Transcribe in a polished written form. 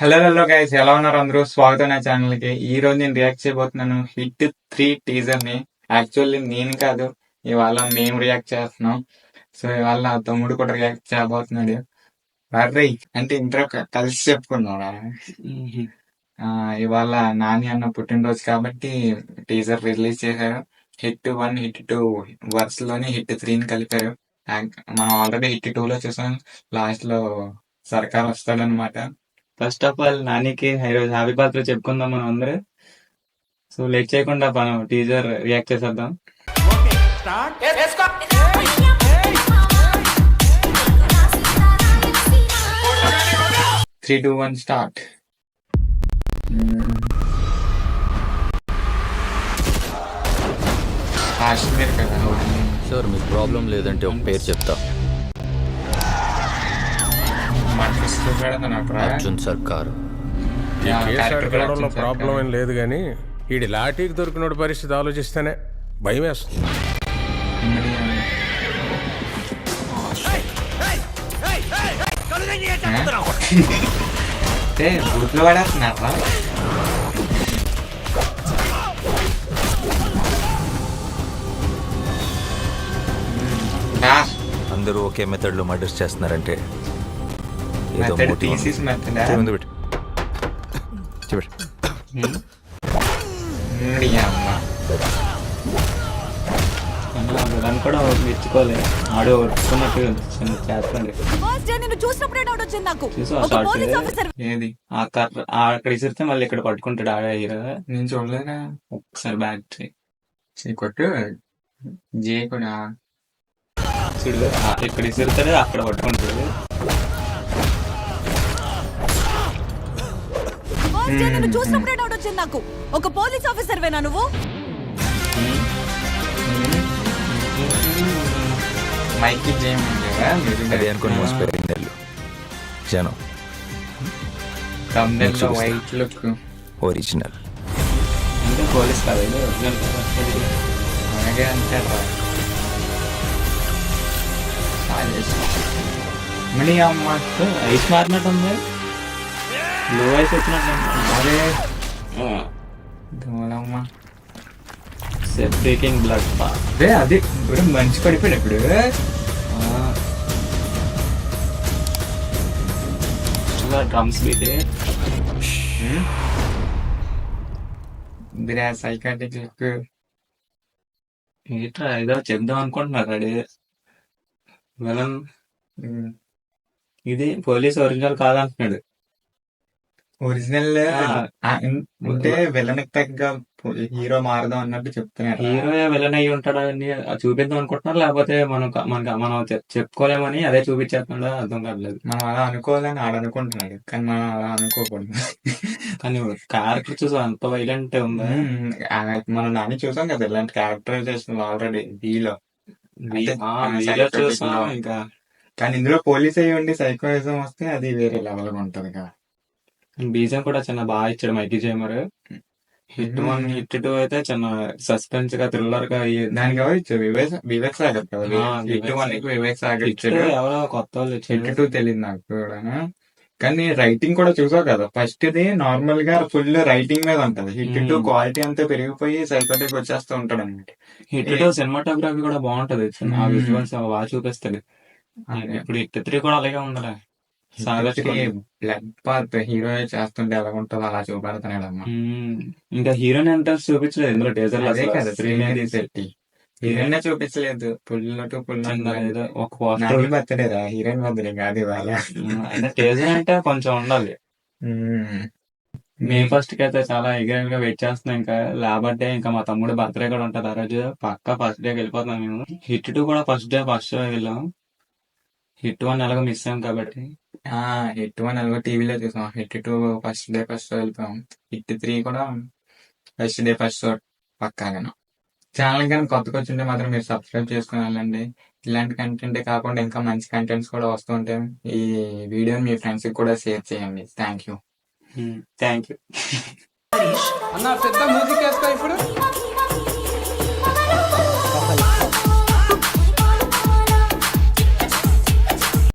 Hello hello guys, ఎలా ఉన్నారు అందరూ? స్వాగతం నా ఛానల్ కి. ఈ రోజు నేను రియాక్ట్ చేయబోతున్నాను హిట్ 3 టీజర్ ని. యాక్చువల్లీ నేను కాదు, ఇవాళ మేము రియాక్ట్ చేస్తున్నాం. సో ఇవాళ నా తమ్ముడు కూడా రియాక్ట్ చేయబోతున్నాడు. అర్రే అంటే ఇంట్లో కలిసి చెప్పుకున్నాం. ఇవాళ నాని అన్న పుట్టినరోజు కాబట్టి టీజర్ రిలీజ్ చేశారు. హిట్ 1 హిట్ 2 వరుసలోనే హిట్ 3ని కలిపారు. మనం ఆల్రెడీ హిట్ 2 లో చూసాం, లాస్ట్ లో సర్కార్ వస్తాడనమాట. ఫస్ట్ ఆఫ్ ఆల్ నానికి ఈరోజు హ్యాపీ బర్త్డే చెప్పుకుందాం మనం అందరూ. సో లేట్ చేయకుండా మనం టీజర్ రియాక్ట్ చేసేద్దాం. 3, 2, 1 స్టార్ట్. కాశ్మీర్ కదా. సార్ మీకు ప్రాబ్లం లేదంటే ఒక పేరు చెప్తా. అర్జున్ సర్కార్. ఈ కేసు అడగడంలో ప్రాబ్లం ఏం లేదు కానీ ఈడి లాఠీకి దొరికిన పరిస్థితి ఆలోచిస్తేనే భయం వేస్తుంది. బూట్లో పడేస్తున్నారా? అందరూ ఒకే మెథడ్ లో మర్డర్స్ చేస్తున్నారంటే ఏదో ముందు పెట్టు. కూడా మెచ్చుకోలేదు. ఆడు ఒప్పుకున్నట్టు చేస్తాడు. ఏది అక్కడ ఇసిరితే మళ్ళీ ఇక్కడ పట్టుకుంటాడు ఆడ హీరో. నేను చూడలేదా ఒకసారి బ్యాటరీ కొట్టు జే కూడా చూడు. ఇక్కడ ఇసిరుతాడు, అక్కడ పట్టుకుంటాడు. చూసినప్పుడే డౌట్ వచ్చింది నాకు. ఒక పోలీస్ ఆఫీసర్ వేనా నువ్వు? మైకి అది అనుకుని మోసపోయింది జనం. వైట్ లుక్ ఒరిజినల్ అంటే పోలీస్ కాదు, ఒరిజినల్ అలాగే అంటారా? మనీ అమ్మ ఐస్ మారినట్టు ఉంది, లో ఐస్ వచ్చినట్టు. అదే దోలమ్మ బ్రేకింగ్ బ్లడ్. అదే అది ఇప్పుడు మంచి పడిపోయాడు. ఇప్పుడు డ్రమ్స్ బీటే సైకాటిక్ లుక్. ఏంట్రా ఏదో చెప్దాం అనుకుంటున్నారు అడే విలన్. ఇది పోలీస్ ఒరిజినల్ కాదంటున్నాడు. ఒరిజినల్ అంటే విలన్ తగ్గ హీరో మారదాం అన్నట్టు చెప్తున్నారు. హీరో విలన్ అయ్యి ఉంటాడని చూపిద్దాం అనుకుంటున్నారు, లేకపోతే మనం చెప్పుకోలేమని అదే చూపించేస్తున్నాడో అర్థం కావట్లేదు. మనం అలా అనుకోవాలని ఆడనుకుంటున్నాడు, కానీ మనం అలా అనుకోకూడదు. కానీ క్యారెక్టర్ చూసి అంత వైలెంట్ ఉందా? మనం నాని చూసాం కదా ఇలాంటి క్యారెక్టరైజేషన్ ఆల్రెడీ వీలో చూసాం. ఇంకా కానీ ఇందులో పోలీస్ అయ్యి ఉండి సైకోయిజం వస్తే అది వేరే లెవెల్ గా ఉంటది కదా. బీజం కూడా చిన్న బాగా ఇచ్చాడు మైకి జేమర్. హిట్ 1 హిట్ 2 అయితే చిన్న సస్పెన్స్ గా థ్రిల్లర్ గా దానికి ఎవరు ఇచ్చారు? వివేక్ సాగర్ కదా. హిట్ 1 వివేక్ సాగర్ ఇచ్చాడు. ఎవరో కొత్త వాళ్ళు హిట్ 2 తెలియదు నాకు కూడా. కానీ రైటింగ్ కూడా చూసావు కదా, ఫస్ట్ ఇది నార్మల్ గా ఫుల్ రైటింగ్ మీద ఉంటది. హిట్ 2 క్వాలిటీ అంతా పెరిగిపోయి సైకోటిక్ వచ్చేస్తూ ఉంటాడు అనమాట. హిట్ 2 సినిమాటోగ్రఫీ కూడా బాగుంటది, విజువల్స్ బాగా చూపిస్తాడు. ఇప్పుడు హిట్ 3 కూడా అలాగే ఉందలే. బ్లడ్ పార్ట్ హీరో చేస్తుంటే ఎలా ఉంటుందో అలా చూపెడతాడమ్మా. ఇంకా హీరోయిన్ ఎంట్రన్స్ చూపించలేదు ఇందులో టీజర్. అదే కదా పెట్టి హీరోయిన్ చూపించలేదు. ఫుల్ టు ఫుల్ ఒక బర్త్డేరా, హీరోయిన్ బర్త్డే కాదు ఇవాళ. టీజర్ అంటే కొంచెం ఉండాలి. మే 1 కి అయితే చాలా ఎగర్ గా వెయిట్ చేస్తున్నాం. ఇంకా లేబర్ డే, ఇంకా మా తమ్ముడు బర్త్డే కూడా ఉంటది ఆ రోజు. పక్కా ఫస్ట్ డే వెళ్ళిపోతున్నాం మేము. హిట్ 2 కూడా ఫస్ట్ షో వెళ్ళాం. హిట్ 1 ఎలాగో మిస్ అయ్యాం కాబట్టి హిట్ 1 ఎలాగో టీవీలో చూసాం. హిట్ 2 ఫస్ట్ డే వెళ్ళిపోయాం. హిట్ 3 కూడా ఫస్ట్ డే పక్కాగాను. ఛానల్ కానీ కొత్తగా వచ్చింటే మాత్రం మీరు సబ్స్క్రైబ్ చేసుకుని వెళ్ళండి. ఇలాంటి కంటెంట్ కాకుండా ఇంకా మంచి కంటెంట్స్ కూడా వస్తూ ఉంటాయి. ఈ వీడియోని మీ ఫ్రెండ్స్ కి కూడా షేర్ చేయండి. Thank you. అన్న పెద్ద మ్యూజిక్ వేసుకో ఇప్పుడు.